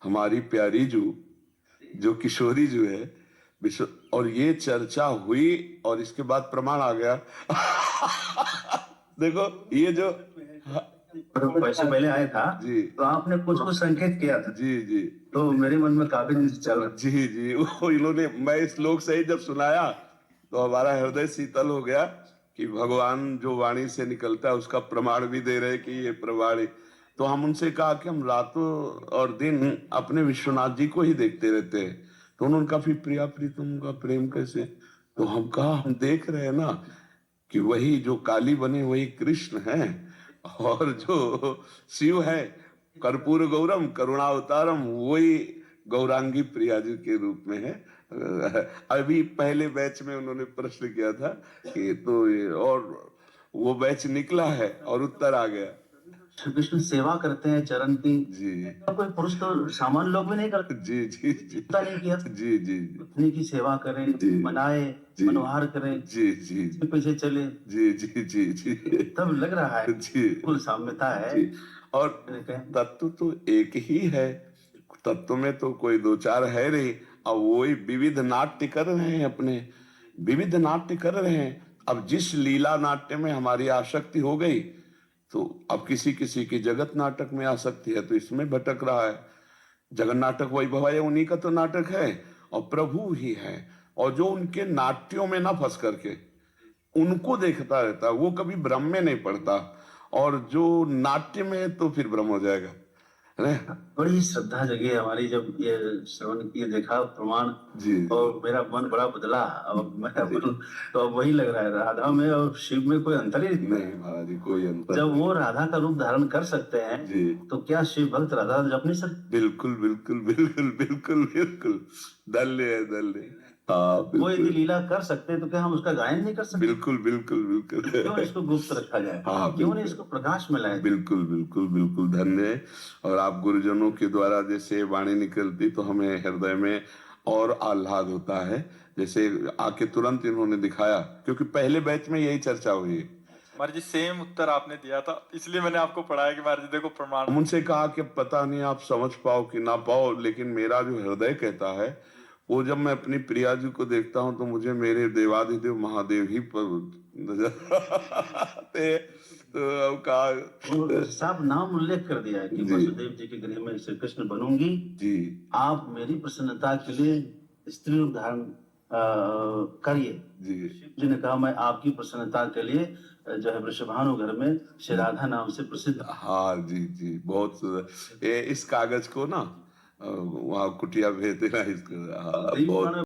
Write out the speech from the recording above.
हमारी प्यारी जू, जो किशोरी जू है विश्व, और ये चर्चा हुई और इसके बाद प्रमाण आ गया। देखो ये जो पैसे पहले आया था जी, तो आपने कुछ कुछ संकेत किया था, जी जी, तो मेरे मन में काफी दिन से चल रहा जी जी, वो इन्होंने, मैं इस श्लोक से ही जब सुनाया तो हमारा हृदय शीतल हो गया कि भगवान जो वाणी से निकलता है उसका प्रमाण भी दे रहे कि ये प्रमाण है। तो हम उनसे कहा कि हम रातों और दिन अपने विश्वनाथ जी को ही देखते रहते हैं। तो उन्होंने कहा फिर प्रिया प्रीतम का प्रेम कैसे? तो हम कहा हम देख रहे हैं ना कि वही जो काली बने वही कृष्ण हैं, और जो शिव है कर्पूर गौरम करुणावतारम वही गौरांगी प्रिया जी के रूप में है। अभी पहले बैच में उन्होंने प्रश्न किया था कि तो और वो बैच निकला है और उत्तर आ गया। श्री कृष्ण सेवा करते हैं चरण की, जी कोई पुरुष तो सामान्य लोग भी नहीं करते, जी जी जी, नहीं किया, जी जी पत्नी की सेवा करें, जी, मनाए, जी, मनोहार करें, जी जी जी, पीछे चले, जी जी जी जी, तब लग रहा है जी, कुल साम्यता है जी। और तत्व तो एक ही है, तत्व में तो कोई दो चार है नहीं। अब वही विविध नाट्य कर रहे हैं, अपने विविध नाट्य कर रहे हैं। अब जिस लीला नाट्य में हमारी आसक्ति हो गई तो अब किसी किसी की जगत नाटक में आसक्ति है तो इसमें भटक रहा है। जगन नाटक वैभव है, उन्हीं का तो नाटक है और प्रभु ही है। और जो उनके नाट्यों में ना फंस करके उनको देखता रहता है वो कभी भ्रम में नहीं पड़ता, और जो नाट्य में है तो फिर भ्रम हो जाएगा। है बड़ी श्रद्धा जगी हमारी जब ये श्रवण किए, देखा प्रमाण, जी और मेरा मन बड़ा बदला। अब मेरा मन तो अब वही लग रहा है, राधा में और शिव में कोई अंतर ही नहीं महाराज जी, कोई अंतर जब नहीं। वो राधा का रूप धारण कर सकते हैं जी तो क्या शिव भक्त राधा जप नहीं सकते? बिल्कुल बिल्कुल बिल्कुल बिल्कुल बिल्कुल, दल्ले है दल्ले। हाँ वो यदि बिल्कुल लीला कर सकते हैं तो क्या हम उसका गायन नहीं कर सकते? बिल्कुल बिल्कुल बिल्कुल। क्यों इसको गुप्त रखा जाए? हाँ क्यों नहीं बिल्कुल इसको प्रकाश में लाए? बिल्कुल बिल्कुल बिल्कुल, धन्य है। और आप गुरुजनों के द्वारा जैसे वाणी निकलती तो हमें हृदय में और आह्लाद होता है। जैसे आके तुरंत इन्होंने दिखाया, क्योंकि पहले बैच में यही चर्चा हुई। महाराज जी सेम उत्तर आपने दिया था, इसलिए मैंने आपको पढ़ाया कि महाराज जी देखो प्रमाण। हम उनसे कहा कि पता नहीं आप समझ पाओ कि ना पाओ, लेकिन मेरा जो हृदय कहता है वो जब मैं अपनी प्रिया जी को देखता हूं तो मुझे मेरे देवाधिदेव महादेव ही पर नजर आते। तो अब कहा साफ नाम उल्लेख कर दिया है कि जी वसुदेव जी के गृह में श्री कृष्ण बनूंगी, जी आप मेरी प्रसन्नता के लिए स्त्री रूप धारण करिए। जी जी ने कहा मैं आपकी प्रसन्नता के लिए जो है वृषभानु घर में श्री राधा नाम से प्रसिद्ध। हाँ जी जी, बहुत सुंदर। ये इस कागज को ना वहाँ कुटिया भेज देना इसको। हाँ बहुत